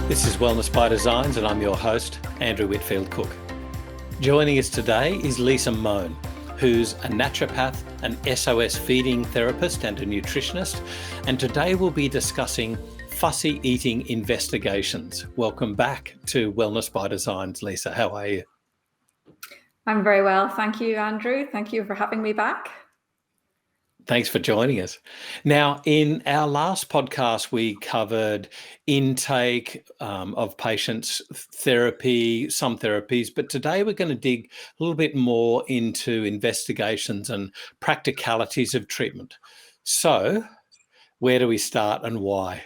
This is Wellness by Designs, and I'm your host, Andrew Whitfield Cook. Joining us today is Lisa Moane, who's a naturopath, an SOS feeding therapist and a nutritionist, and today we'll be discussing fussy eating investigations. Welcome back to Wellness by Designs, Lisa. How are you? I'm very well. Thank you, Andrew. Thank you for having me back. Thanks for joining us. Now, in our last podcast, we covered intake of patients, therapy, some therapies, but today we're going to dig a little bit more into investigations and practicalities of treatment. So, where do we start and why?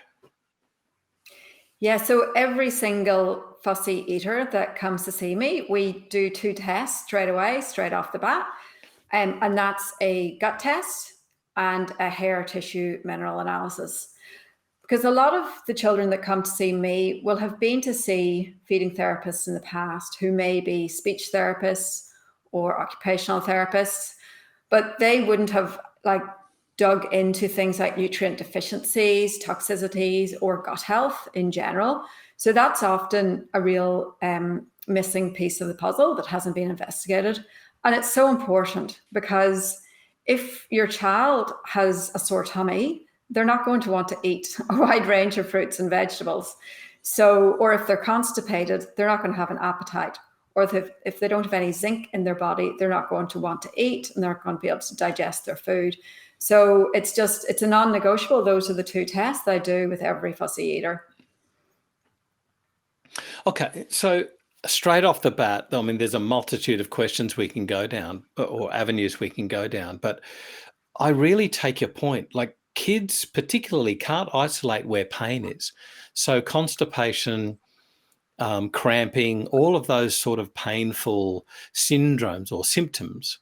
Yeah, so every single fussy eater that comes to see me, we do 2 tests straight away, straight off the bat, and that's a gut test and a hair tissue mineral analysis. Because a lot of the children that come to see me will have been to see feeding therapists in the past who may be speech therapists or occupational therapists, but they wouldn't have dug into things like nutrient deficiencies, toxicities, or gut health in general. So that's often a real missing piece of the puzzle that hasn't been investigated. And it's so important because if your child has a sore tummy, they're not going to want to eat a wide range of fruits and vegetables. So, or if they're constipated, they're not going to have an appetite. Or if they don't have any zinc in their body, they're not going to want to eat and they're not going to be able to digest their food. So it's a non-negotiable. Those are the 2 tests that I do with every fussy eater. Okay, so straight off the bat, I mean, there's a multitude of questions we can go down or avenues we can go down, but I really take your point. Like, kids particularly can't isolate where pain is. So constipation, cramping, all of those sort of painful syndromes or symptoms,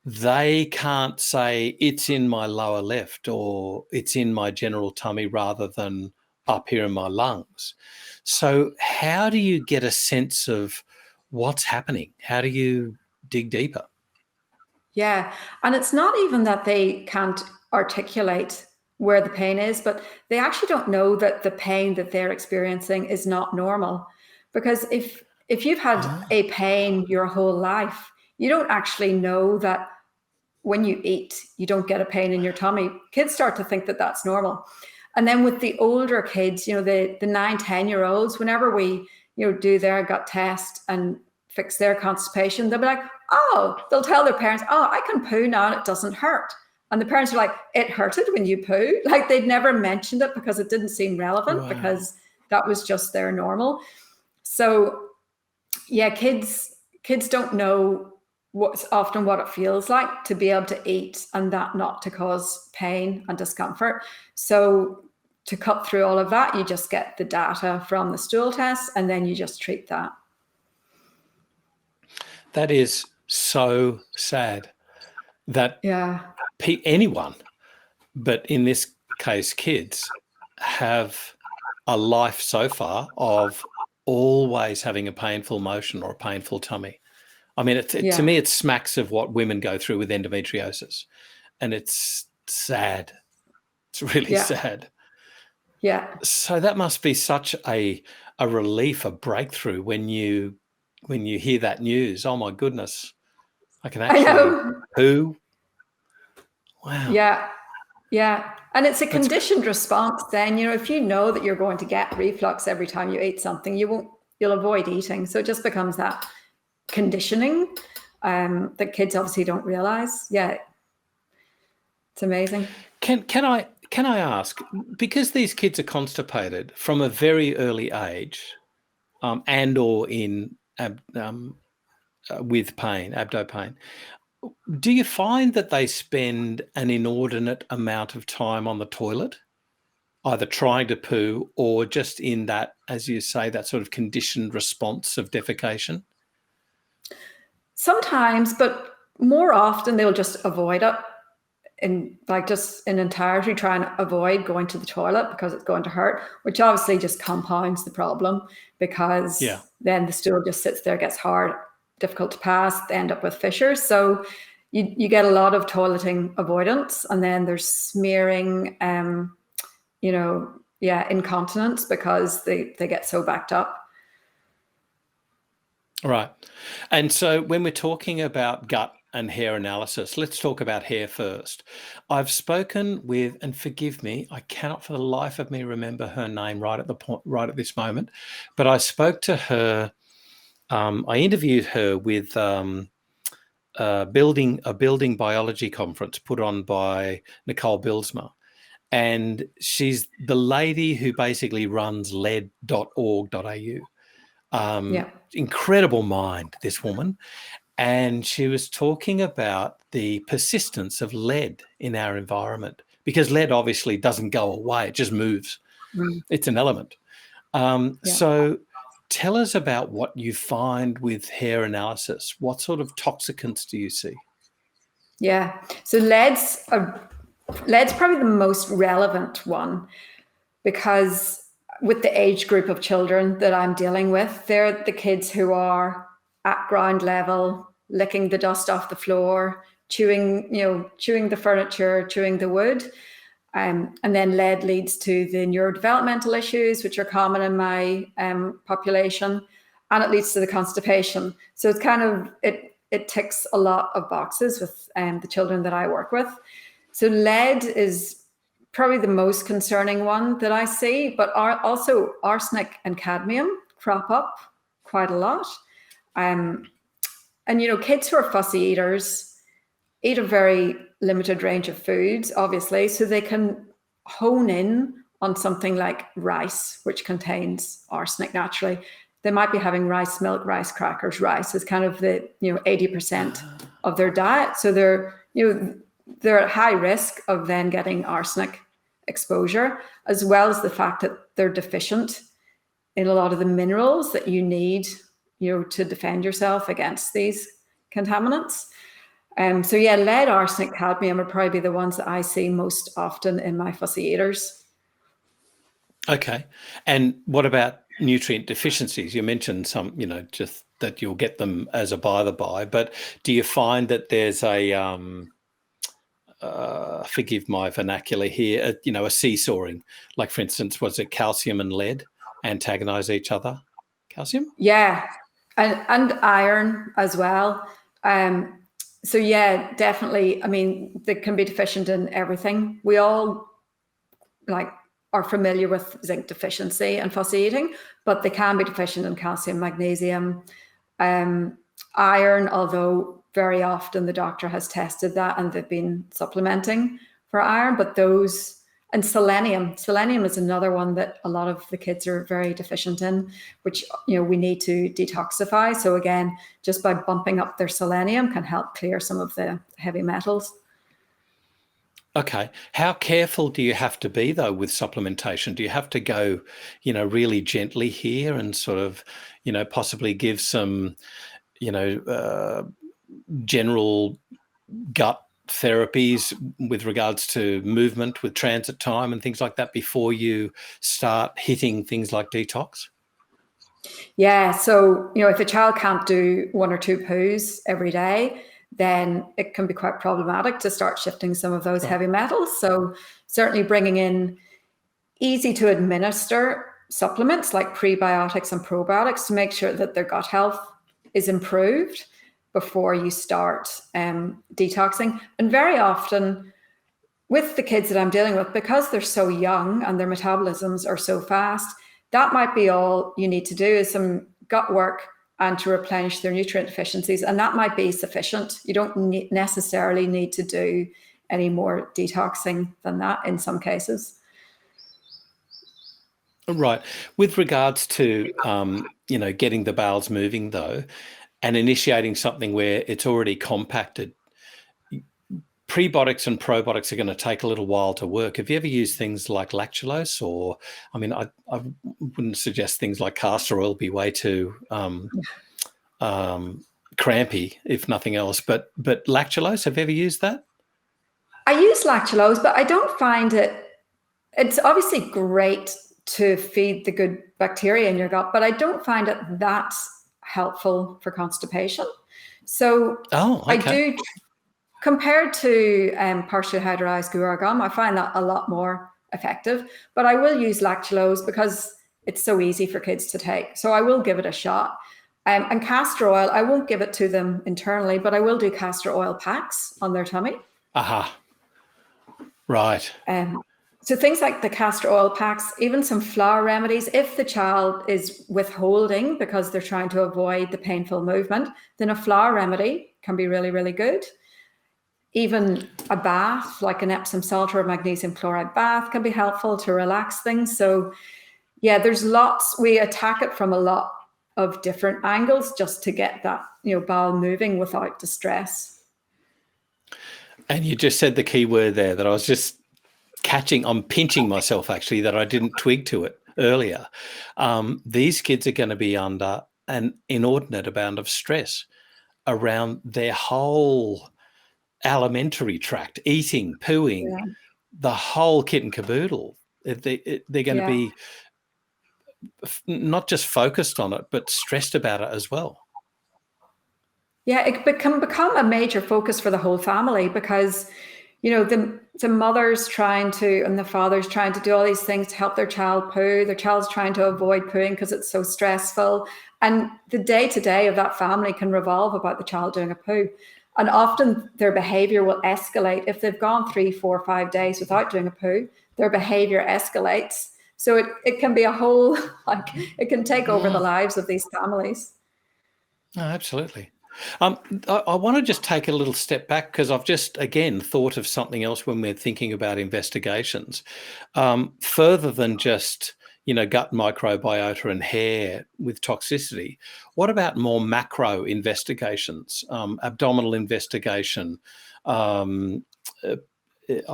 they can't say it's in my lower left or it's in my general tummy rather than up here in my lungs. So how do you get a sense of what's happening? How do you dig deeper? Yeah, and it's not even that they can't articulate where the pain is, but they actually don't know that the pain that they're experiencing is not normal. Because if you've had a pain your whole life, you don't actually know that when you eat, you don't get a pain in your tummy. Kids start to think that that's normal. And then with the older kids, the 9, 10-year-olds, whenever we, do their gut test and fix their constipation, they'll be like, they'll tell their parents, I can poo now and it doesn't hurt. And the parents are like, it hurted when you poo. Like, they'd never mentioned it because it didn't seem relevant. Wow. Because that was just their normal. So yeah, kids don't know what it feels like to be able to eat and that not to cause pain and discomfort. So to cut through all of that, you just get the data from the stool test and then you just treat that. That is so sad that anyone, but in this case, kids, have a life so far of always having a painful motion or a painful tummy. I mean, to me, it smacks of what women go through with endometriosis, and it's sad. It's really sad. Yeah. So that must be such a relief, a breakthrough when you hear that news. Oh my goodness, I can actually poo. Wow. Yeah. And it's a conditioned response. Then, if you know that you're going to get reflux every time you eat something, you'll avoid eating. So it just becomes that conditioning that kids obviously don't realize. Yeah, it's amazing. Can I ask, because these kids are constipated from a very early age, and or in with pain, abdo pain, do you find that they spend an inordinate amount of time on the toilet, either trying to poo or just in that, as you say, that sort of conditioned response of defecation? Sometimes, but more often they'll just avoid it. in like just in entirety try and avoid going to the toilet because it's going to hurt, which obviously just compounds the problem because then the stool just sits there, gets hard, difficult to pass, they end up with fissures. So you get a lot of toileting avoidance, and then there's smearing, incontinence because they get so backed up. Right. And so when we're talking about gut and hair analysis, let's talk about hair first. I've spoken with, and forgive me, I cannot for the life of me remember her name right at this moment, but I spoke to her. I interviewed her with a building biology conference put on by Nicole Bilsma. And she's the lady who basically runs lead.org.au. Incredible mind, this woman. And she was talking about the persistence of lead in our environment, because lead obviously doesn't go away, it just moves. It's an element. So tell us about what you find with hair analysis. What sort of toxicants do you see? Yeah, so lead's probably the most relevant one, because with the age group of children that I'm dealing with, they're the kids who are at ground level, licking the dust off the floor, chewing the furniture, chewing the wood. And then lead leads to the neurodevelopmental issues, which are common in my population, and it leads to the constipation. So it's kind of, it ticks a lot of boxes with the children that I work with. So lead is probably the most concerning one that I see, but also arsenic and cadmium crop up quite a lot. And, kids who are fussy eaters eat a very limited range of foods, obviously, so they can hone in on something like rice, which contains arsenic naturally. They might be having rice milk, rice crackers. Rice is kind of the 80% of their diet. So they're at high risk of then getting arsenic exposure, as well as the fact that they're deficient in a lot of the minerals that you need, to defend yourself against these contaminants. So lead, arsenic, cadmium are probably the ones that I see most often in my fussy eaters. Okay. And what about nutrient deficiencies? You mentioned some, just that you'll get them as a by the by, but do you find that there's a, forgive my vernacular here, a seesawing? Like, for instance, was it calcium and lead antagonize each other? Calcium? Yeah. And iron as well. So definitely. I mean, they can be deficient in everything. We all are familiar with zinc deficiency and fussy eating, but they can be deficient in calcium, magnesium, iron, although very often the doctor has tested that and they've been supplementing for iron, but those, and selenium. Selenium is another one that a lot of the kids are very deficient in, which, we need to detoxify. So again, just by bumping up their selenium can help clear some of the heavy metals. Okay. How careful do you have to be, though, with supplementation? Do you have to go, really gently here and sort of, possibly give some, general gut therapies with regards to movement with transit time and things like that before you start hitting things like detox? Yeah. So, if a child can't do 1 or 2 poos every day, then it can be quite problematic to start shifting some of those heavy metals. So certainly bringing in easy to administer supplements like prebiotics and probiotics to make sure that their gut health is improved before you start detoxing. And very often with the kids that I'm dealing with, because they're so young and their metabolisms are so fast, that might be all you need to do is some gut work and to replenish their nutrient deficiencies. And that might be sufficient. You don't necessarily need to do any more detoxing than that in some cases. Right. With regards to, getting the bowels moving, though, and initiating something where it's already compacted, prebiotics and probiotics are going to take a little while to work. Have you ever used things like lactulose, or, I wouldn't suggest things like castor oil be way too crampy, if nothing else, but lactulose, have you ever used that? I use lactulose, but I don't find it's obviously great to feed the good bacteria in your gut, but I don't find it that helpful for constipation. So Oh, I okay. do, compared to partially hydrolyzed guar gum, I find that a lot more effective, but I will use lactulose because it's so easy for kids to take. So I will give it a shot. And castor oil, I won't give it to them internally, but I will do castor oil packs on their tummy. Aha. Right. So things like the castor oil packs, even some flour remedies, if the child is withholding because they're trying to avoid the painful movement, then a flour remedy can be really, really good. Even a bath, like an Epsom salt or a magnesium chloride bath, can be helpful to relax things. So yeah, there's lots, we attack it from a lot of different angles just to get that, bowel moving without distress. And you just said the key word there that I was just I'm pinching myself actually that I didn't twig to it earlier. These kids are going to be under an inordinate amount of stress around their whole alimentary tract, eating, pooing, Yeah. the whole kit and caboodle. They're going to be not just focused on it, but stressed about it as well. Yeah, it can become a major focus for the whole family because, the mother's trying to, and the father's trying to do all these things to help their child poo. Their child's trying to avoid pooing because it's so stressful. And the day-to-day of that family can revolve about the child doing a poo. And often their behavior will escalate. If they've gone 3, 4, 5 days without doing a poo, their behavior escalates. So it can be a whole, it can take over the lives of these families. Oh, absolutely. I want to just take a little step back because I've just, again, thought of something else when we're thinking about investigations. Further than just, gut microbiota and hair with toxicity, what about more macro investigations, abdominal investigation? I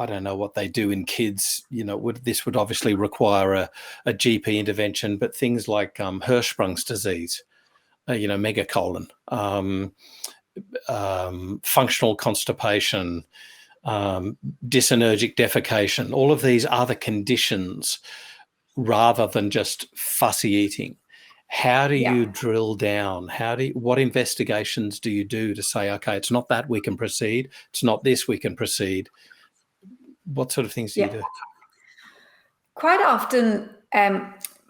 don't know what they do in kids. This would obviously require a GP intervention, but things like Hirschsprung's disease, megacolon, functional constipation, dysenergic defecation, all of these other conditions rather than just fussy eating. How do you drill down? What investigations do you do to say, okay, it's not that, we can proceed. It's not this, we can proceed. What sort of things do you do? Quite often,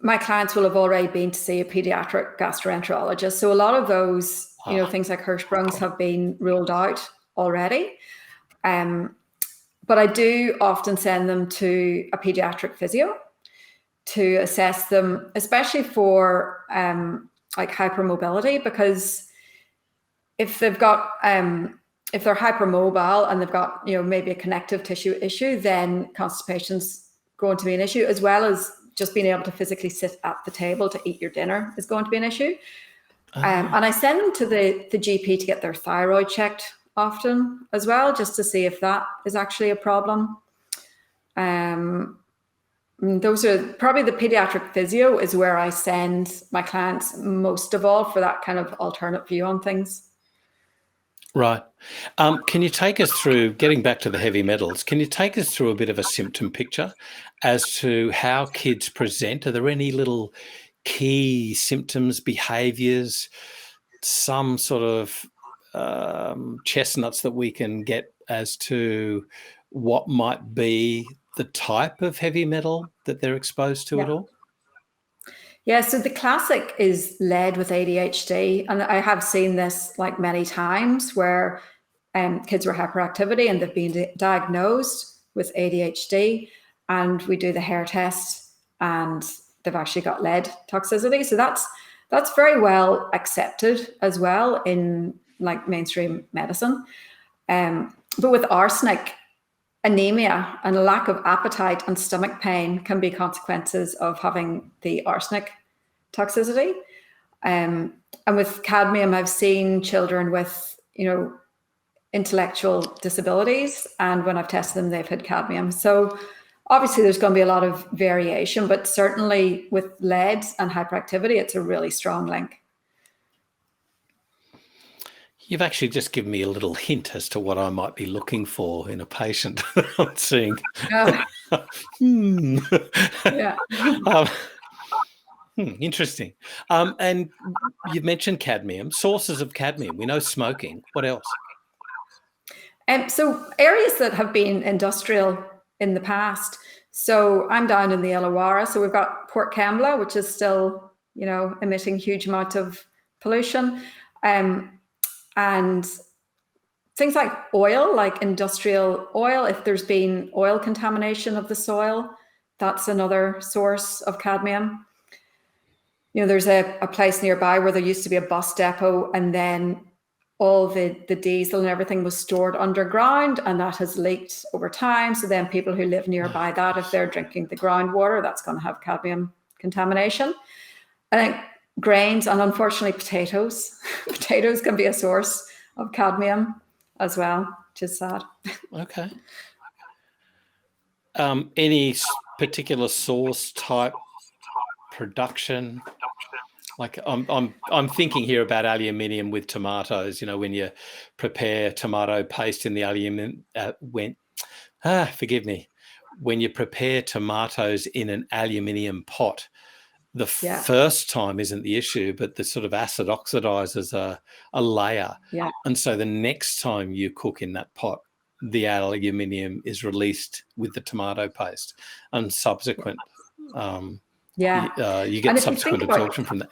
my clients will have already been to see a pediatric gastroenterologist. So a lot of those, things like Hirschsprung's have been ruled out already. But I do often send them to a pediatric physio to assess them, especially for like hypermobility, because if they've got if they're hypermobile and they've got maybe a connective tissue issue, then constipation's going to be an issue, as well as just being able to physically sit at the table to eat your dinner is going to be an issue. And I send them to the GP to get their thyroid checked often as well, just to see if that is actually a problem. Those are probably, the pediatric physio is where I send my clients most of all for that kind of alternate view on things. Right. Can you take us through, getting back to the heavy metals, can you take us through a bit of a symptom picture as to how kids present? Are there any little key symptoms, behaviours, some sort of chestnuts that we can get as to what might be the type of heavy metal that they're exposed to at all? Yeah, so the classic is lead with ADHD. And I have seen this like many times where kids with hyperactivity and they've been diagnosed with ADHD, and we do the hair test and they've actually got lead toxicity. So that's very well accepted as well in like mainstream medicine. But with arsenic, anemia and a lack of appetite and stomach pain can be consequences of having the arsenic toxicity. And with cadmium, I've seen children with, intellectual disabilities, and when I've tested them, they've had cadmium. So obviously there's going to be a lot of variation, but certainly with lead and hyperactivity, it's a really strong link. You've actually just given me a little hint as to what I might be looking for in a patient that I'm seeing. Yeah. Um, interesting. And you've mentioned cadmium, sources of cadmium. We know smoking. What else? So areas that have been industrial in the past. So I'm down in the Illawarra. So we've got Port Kembla, which is still, emitting huge amount of pollution. And things like oil, like industrial oil, if there's been oil contamination of the soil, that's another source of cadmium. There's a place nearby where there used to be a bus depot, and then all the diesel and everything was stored underground, and that has leaked over time. So then people who live nearby that, if they're drinking the groundwater, that's going to have cadmium contamination. I think grains, and unfortunately potatoes. Potatoes can be a source of cadmium as well, which is sad. Okay. Any particular source type production? Like I'm thinking here about aluminium with tomatoes. When you prepare tomato paste in the aluminium, forgive me, when you prepare tomatoes in an aluminium pot, the first time isn't the issue, but the sort of acid oxidizes a layer. Yeah. And so the next time you cook in that pot, the aluminium is released with the tomato paste, and subsequent, you get subsequent absorption from that.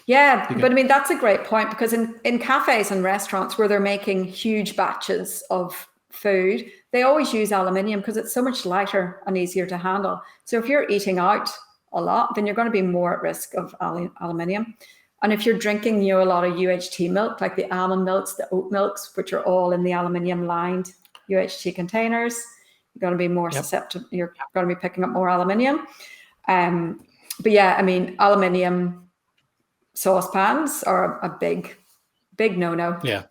But I mean, that's a great point, because in cafes and restaurants where they're making huge batches of food, they always use aluminium because it's so much lighter and easier to handle. So if you're eating out a lot, then you're going to be more at risk of aluminium. And if you're drinking, a lot of UHT milk, like the almond milks, the oat milks, which are all in the aluminium lined UHT containers, you're going to be more susceptible. You're going to be picking up more aluminium. But yeah, I mean, aluminium saucepans are a big no-no. Yeah.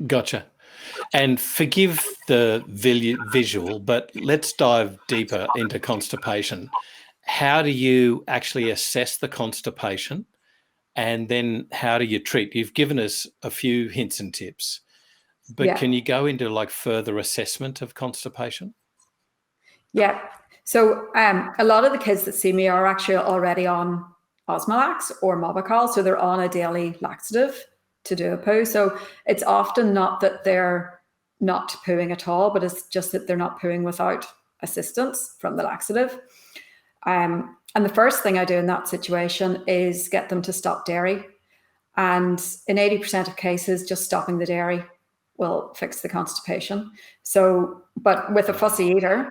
Gotcha. And forgive the visual, but let's dive deeper into constipation. How do you actually assess the constipation? And then how do you treat? You've given us a few hints and tips, but can you go into like further assessment of constipation? Yeah. So a lot of the kids that see me are actually already on Osmolax or Mobicol, so they're on a daily laxative to do a poo. So it's often not that they're not pooing at all, but it's just that they're not pooing without assistance from the laxative. And the first thing I do in that situation is get them to stop dairy. And in 80% of cases, just stopping the dairy will fix the constipation. So, but with a fussy eater,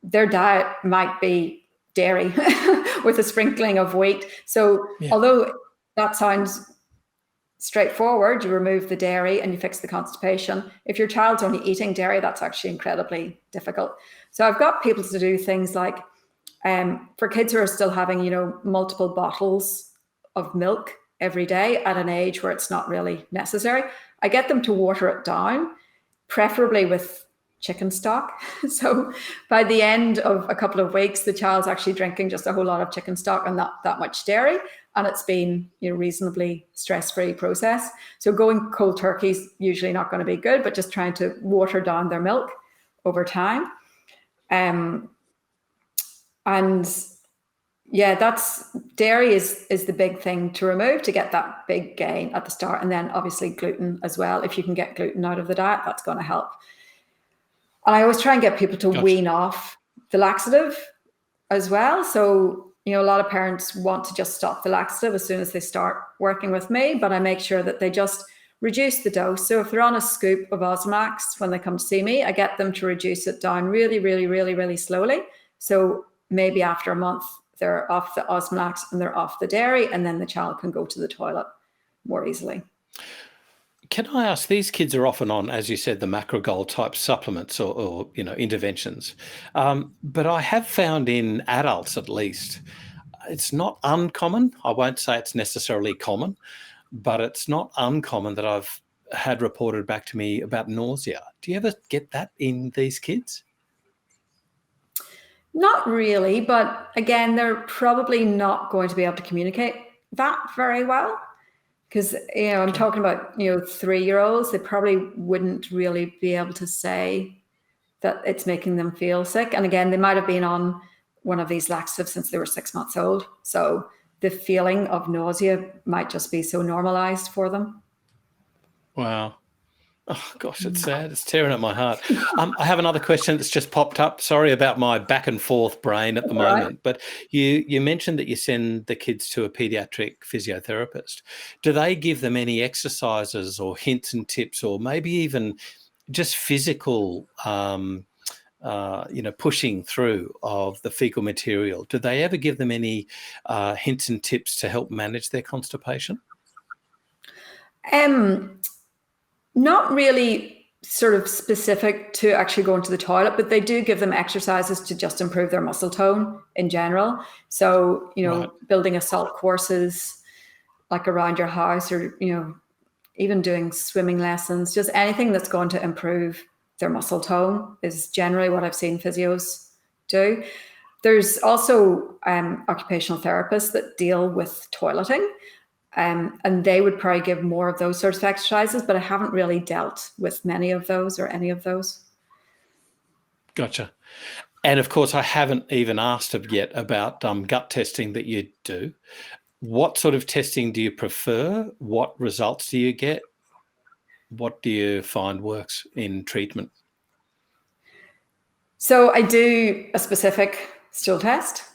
their diet might be dairy with a sprinkling of wheat. So although that sounds straightforward, you remove the dairy and you fix the constipation. If your child's only eating dairy, that's actually incredibly difficult. So I've got people to do things like, for kids who are still having, multiple bottles of milk every day at an age where it's not really necessary, I get them to water it down, preferably with chicken stock. So by the end of a couple of weeks, the child's actually drinking just a whole lot of chicken stock and not that much dairy. And it's been reasonably stress-free process. So going cold turkey is usually not going to be good, but just trying to water down their milk over time. And yeah, dairy is the big thing to remove to get that big gain at the start. And then obviously gluten as well. If you can get gluten out of the diet, that's going to help. And I always try and get people to wean off the laxative as well. So, a lot of parents want to just stop the laxative as soon as they start working with me, but I make sure that they just reduce the dose. So if they're on a scoop of Osmax when they come to see me, I get them to reduce it down really, really, really, really slowly. So maybe after a month, they're off the Osmax and they're off the dairy, and then the child can go to the toilet more easily. Can I ask, these kids are often on, as you said, the macrogold type supplements or interventions. But I have found in adults, at least, it's not uncommon. I won't say it's necessarily common, but it's not uncommon that I've had reported back to me about nausea. Do you ever get that in these kids? Not really, but again, they're probably not going to be able to communicate that very well, Because, I'm talking about, 3-year-olds, they probably wouldn't really be able to say that it's making them feel sick. And again, they might have been on one of these laxatives since they were 6 months old. So the feeling of nausea might just be so normalized for them. Wow. Oh, gosh, it's sad. It's tearing at my heart. I have another question that's just popped up. Sorry about my back and forth brain at the moment, but you mentioned that you send the kids to a paediatric physiotherapist. Do they give them any exercises or hints and tips, or maybe even just physical, pushing through of the fecal material? Do they ever give them any hints and tips to help manage their constipation? Not really sort of specific to actually going to the toilet, but they do give them exercises to just improve their muscle tone in general. So, Right. building assault courses like around your house, or, even doing swimming lessons, just anything that's going to improve their muscle tone is generally what I've seen physios do. There's also occupational therapists that deal with toileting. And they would probably give more of those sorts of exercises, but I haven't really dealt with many of those or any of those. Gotcha. And of course, I haven't even asked yet about gut testing that you do. What sort of testing do you prefer? What results do you get? What do you find works in treatment? So I do a specific stool test.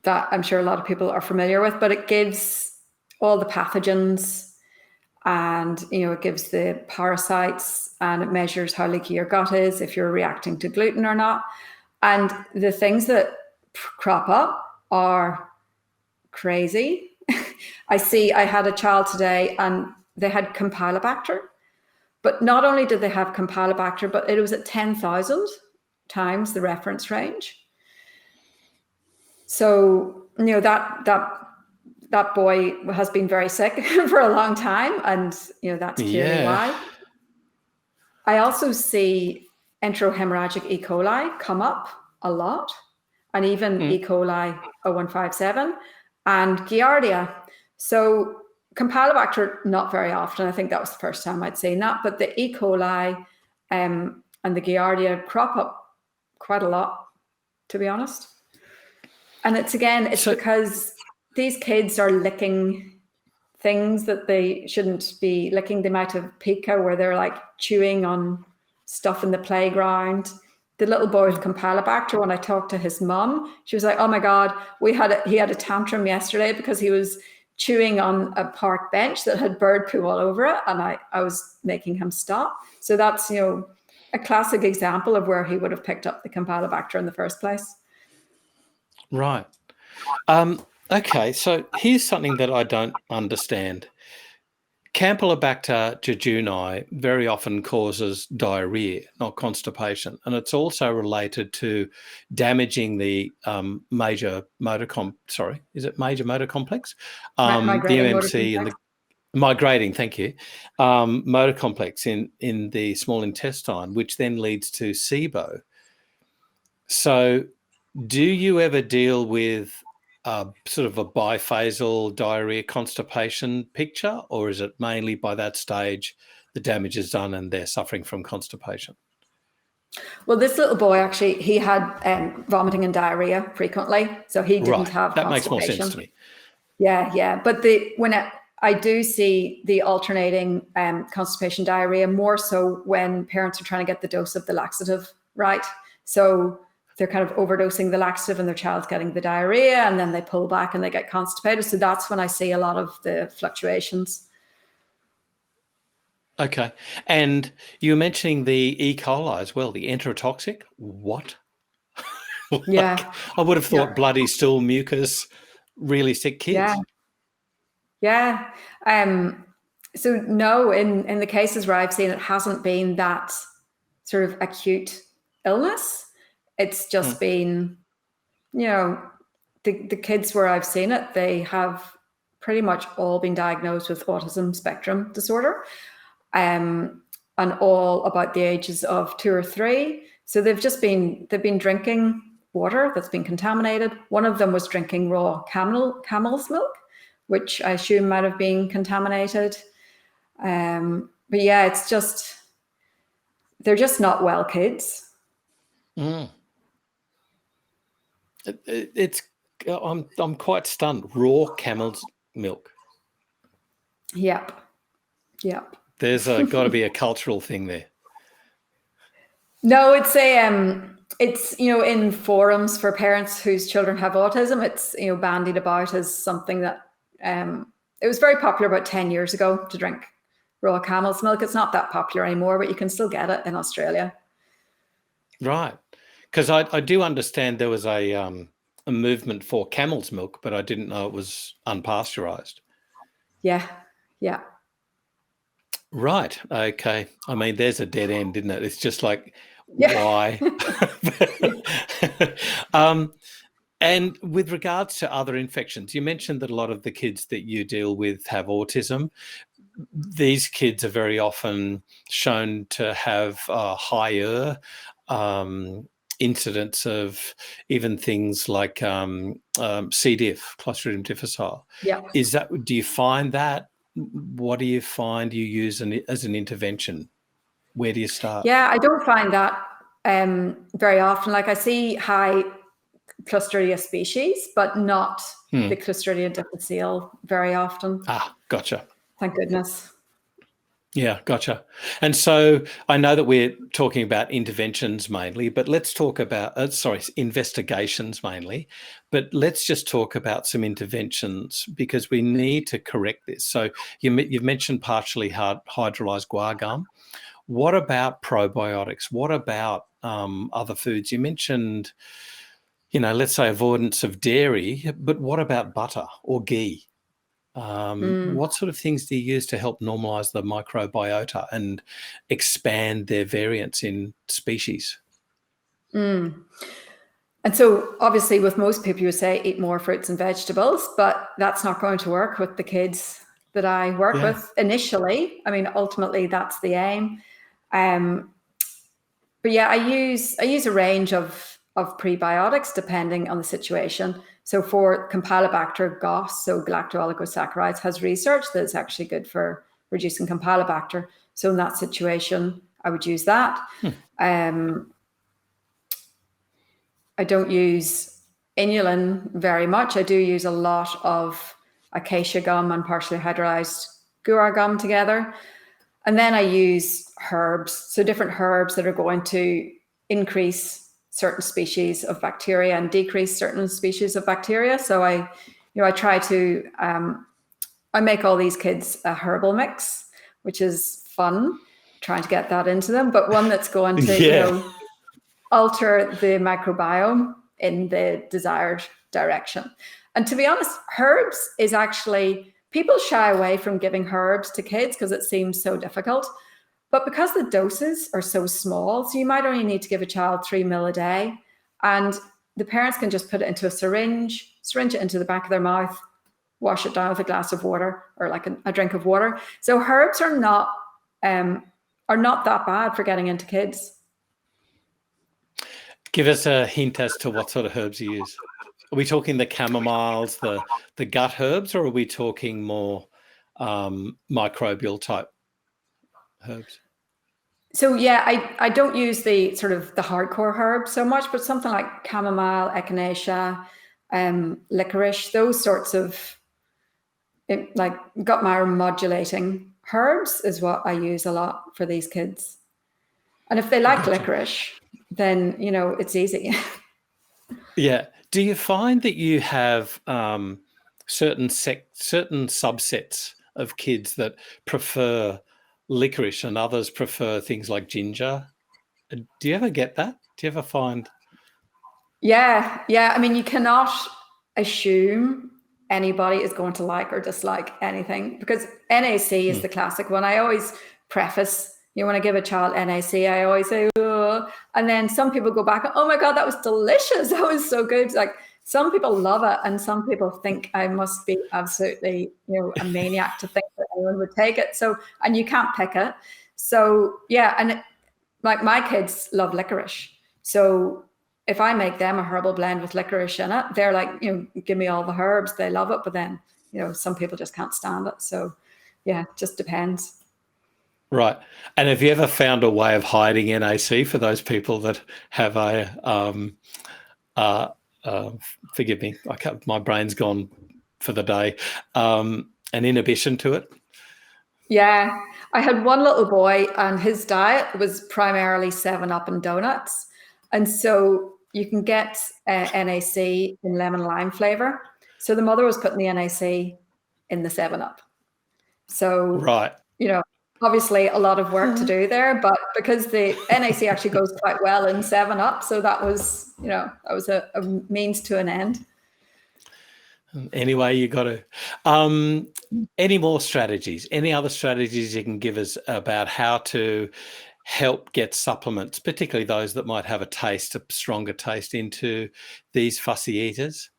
That I'm sure a lot of people are familiar with, but it gives all the pathogens, and it gives the parasites, and it measures how leaky your gut is, if you're reacting to gluten or not. And the things that crop up are crazy. I had a child today and they had Campylobacter, but not only did they have Campylobacter, but it was at 10,000 times the reference range. So, that boy has been very sick for a long time, and, that's clearly why. I also see enterohemorrhagic E. coli come up a lot, and even E. coli 0157 and Giardia. So Campylobacter, not very often. I think that was the first time I'd seen that, but the E. coli and the Giardia crop up quite a lot, to be honest. And it's because these kids are licking things that they shouldn't be licking. They might have pica, where they're like chewing on stuff in the playground. The little boy with Campylobacter, when I talked to his mum, she was like, "Oh my God, he had a tantrum yesterday because he was chewing on a park bench that had bird poo all over it, and I was making him stop." So that's, a classic example of where he would have picked up the Campylobacter in the first place. Right. Okay, so here's something that I don't understand. Campylobacter jejuni very often causes diarrhea, not constipation, and it's also related to damaging the major motor complex? The Migrating motor MMC and complex. the migrating, thank you, motor complex in the small intestine, which then leads to SIBO. So do you ever deal with sort of a biphasal diarrhea constipation picture, or is it mainly by that stage the damage is done and they're suffering from constipation? Well, this little boy, actually, he had vomiting and diarrhea frequently, so he didn't have that constipation. makes more sense to me. Yeah. But I do see the alternating constipation diarrhea more so when parents are trying to get the dose of the laxative right. So they're kind of overdosing the laxative and their child's getting the diarrhea, and then they pull back and they get constipated. So that's when I see a lot of the fluctuations. Okay. And you were mentioning the E. coli as well, the enterotoxic. What? Yeah. I would have thought bloody stool, mucus, really sick kids. Yeah. So no, in the cases where I've seen it, hasn't been that sort of acute illness. It's just been, the kids where I've seen it, they have pretty much all been diagnosed with autism spectrum disorder, and all about the ages of 2 or 3. So they've been drinking water that's been contaminated. One of them was drinking raw camel's milk, which I assume might have been contaminated. But yeah, it's just, they're just not well kids. I'm quite stunned. Raw camel's milk. Yep. There's got to be a cultural thing there. No, it's in forums for parents whose children have autism, it's bandied about as something that it was very popular about 10 years ago to drink raw camel's milk. It's not that popular anymore, but you can still get it in Australia. Right. Because I do understand there was a movement for camel's milk, but I didn't know it was unpasteurized. Yeah. Right. Okay. I mean, there's a dead end, isn't it? It's just like, why? And with regards to other infections, you mentioned that a lot of the kids that you deal with have autism. These kids are very often shown to have higher incidence of even things like C. diff, Clostridium difficile. Yeah. Do you find that? What do you find you use as an intervention? Where do you start? Yeah, I don't find that very often. Like, I see high Clostridia species, but not the Clostridia difficile very often. Gotcha. Thank goodness. Yeah, gotcha. And so I know that we're talking about interventions mainly, but let's talk about, investigations mainly, but let's just talk about some interventions because we need to correct this. So you've mentioned partially hydrolyzed guar gum. What about probiotics? What about other foods? You mentioned, let's say avoidance of dairy, but what about butter or ghee? What sort of things do you use to help normalize the microbiota and expand their variance in species? And so obviously with most people you would say eat more fruits and vegetables, but that's not going to work with the kids that I work with initially. I mean, ultimately that's the aim. But yeah, I use a range of prebiotics depending on the situation. So for Campylobacter GOS, so galacto-oligosaccharides, has research that it's actually good for reducing Campylobacter. So in that situation, I would use that. I don't use inulin very much. I do use a lot of acacia gum and partially hydrolyzed guar gum together. And then I use herbs, so different herbs that are going to increase certain species of bacteria and decrease certain species of bacteria. So I try to, I make all these kids a herbal mix, which is fun, trying to get that into them, but one that's going to, alter the microbiome in the desired direction. And to be honest, herbs is actually, people shy away from giving herbs to kids because it seems so difficult. But because the doses are so small, so you might only need to give a child 3 ml a day, and the parents can just put it into a syringe it into the back of their mouth, wash it down with a glass of water or like a drink of water. So herbs are not that bad for getting into kids. Give us a hint as to what sort of herbs you use. Are we talking the chamomiles, the gut herbs, or are we talking more microbial type herbs? So yeah, I don't use the sort of the hardcore herbs so much, but something like chamomile, echinacea, licorice, those sorts of like gut modulating herbs is what I use a lot for these kids. And if they like licorice, then it's easy. Yeah. Do you find that you have certain subsets of kids that prefer licorice and others prefer things like ginger? Do you ever get that? Do you ever find? Yeah. I mean, you cannot assume anybody is going to like or dislike anything because NAC is the classic one. I always preface, when I give a child NAC, I always say, oh, and then some people go back, oh my God, that was delicious. That was so good. Like, some people love it, and some people think I must be absolutely, a maniac to think that anyone would take it. So, and you can't pick it. So yeah, and like my kids love licorice. So if I make them a herbal blend with licorice in it, they're like, give me all the herbs. They love it. But then, some people just can't stand it. So yeah, it just depends. Right. And have you ever found a way of hiding NAC for those people that have forgive me, my brain's gone for the day, an inhibition to it? Yeah, I had one little boy and his diet was primarily 7-Up and donuts. And so you can get NAC in lemon lime flavor. So the mother was putting the NAC in the 7-Up. So, right. Obviously a lot of work to do there, but because the NAC actually goes quite well in 7-Up. So that was, a means to an end. Anyway, you got to. Any more strategies? Any other strategies you can give us about how to help get supplements, particularly those that might have a stronger taste, into these fussy eaters?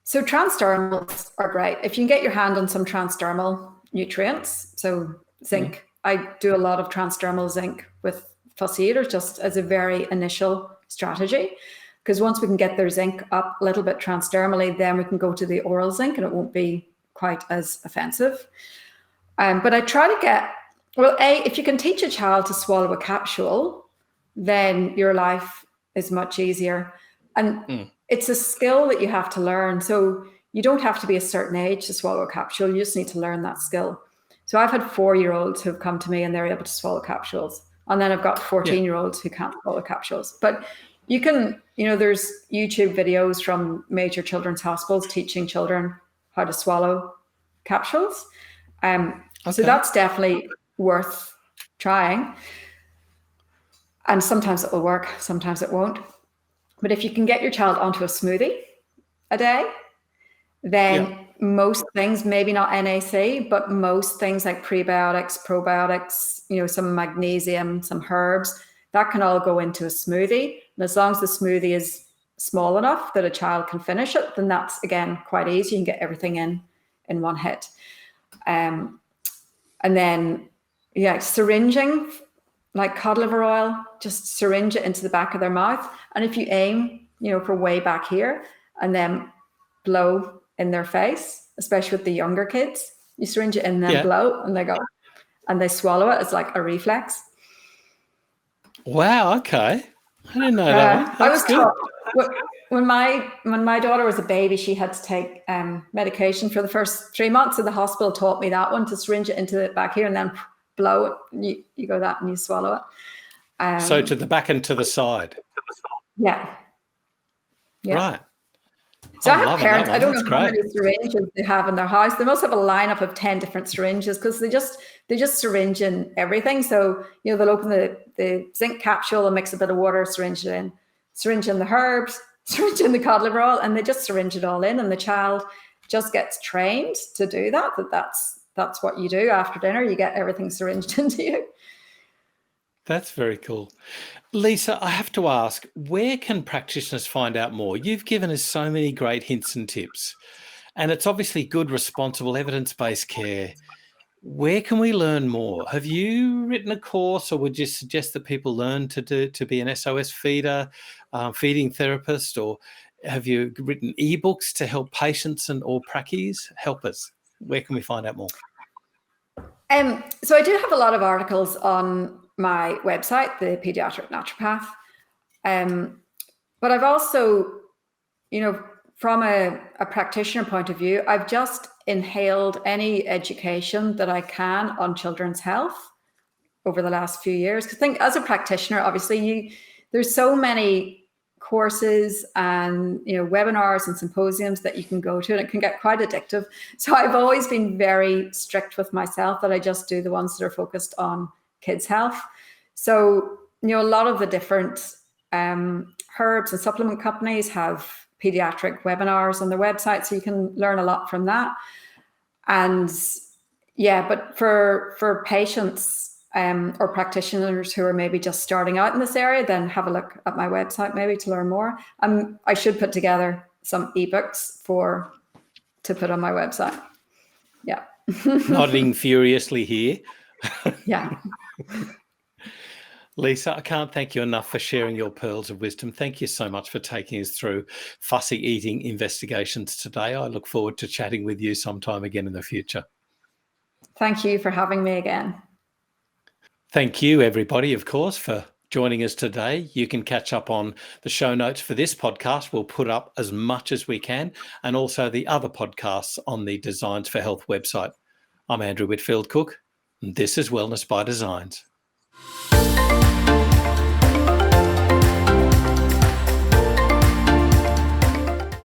So transdermals are great. If you can get your hand on some transdermal nutrients, so zinc. I do a lot of transdermal zinc with fussy eaters just as a very initial strategy. Because once we can get their zinc up a little bit transdermally, then we can go to the oral zinc and it won't be quite as offensive. But I try to get, if you can teach a child to swallow a capsule, then your life is much easier. And it's a skill that you have to learn. So you don't have to be a certain age to swallow a capsule. You just need to learn that skill. So I've had 4-year-olds who've come to me and they're able to swallow capsules. And then I've got 14-year-olds who can't swallow capsules. But you can, there's YouTube videos from major children's hospitals teaching children how to swallow capsules. So that's definitely worth trying. And sometimes it will work, sometimes it won't. But if you can get your child onto a smoothie a day, then most things, maybe not NAC, but most things like prebiotics, probiotics, some magnesium, some herbs, that can all go into a smoothie. And as long as the smoothie is small enough that a child can finish it, then that's, again, quite easy. You can get everything in one hit. And then, syringing, like cod liver oil, just syringe it into the back of their mouth. And if you aim, for way back here and then blow in their face, especially with the younger kids, you syringe it in and then blow and they go, and they swallow it. It's like a reflex. Wow. Okay. I didn't know that. I was taught when my daughter was a baby, she had to take medication for the first 3 months. So the hospital taught me that one, to syringe it into the back here and then blow it. You go that and you swallow it. So to the back and to the side. Yeah. Right. So I have parents, I don't know how many syringes they have in their house. They must have a lineup of 10 different syringes because they just syringe in everything. So, they'll open the zinc capsule and mix a bit of water, syringe it in, syringe in the herbs, syringe in the cod liver oil, and they just syringe it all in. And the child just gets trained to do that. That's what you do after dinner. You get everything syringed into you. That's very cool. Lisa, I have to ask, where can practitioners find out more? You've given us so many great hints and tips, and it's obviously good, responsible, evidence-based care. Where can we learn more? Have you written a course, or would you suggest that people learn to be an SOS feeder, feeding therapist, or have you written ebooks to help patients or pracies? Help us. Where can we find out more? So I do have a lot of articles on my website, the Paediatric Naturopath. But I've also, from a practitioner point of view, I've just inhaled any education that I can on children's health over the last few years. Because I think as a practitioner, obviously, there's so many courses and webinars and symposiums that you can go to, and it can get quite addictive. So I've always been very strict with myself that I just do the ones that are focused on kids' health. So a lot of the different herbs and supplement companies have pediatric webinars on their website, so you can learn a lot from that. And but for patients or practitioners who are maybe just starting out in this area, then have a look at my website maybe to learn more. I should put together some ebooks to put on my website. Yeah. Nodding furiously here. Yeah. Lisa, I can't thank you enough for sharing your pearls of wisdom. Thank you so much for taking us through fussy eating investigations today. I look forward to chatting with you sometime again in the future. Thank you for having me again. Thank you, everybody, of course, for joining us today. You can catch up on the show notes for this podcast. We'll put up as much as we can, and also the other podcasts on the Designs for Health website. I'm Andrew Whitfield Cook, and this is Wellness by Designs.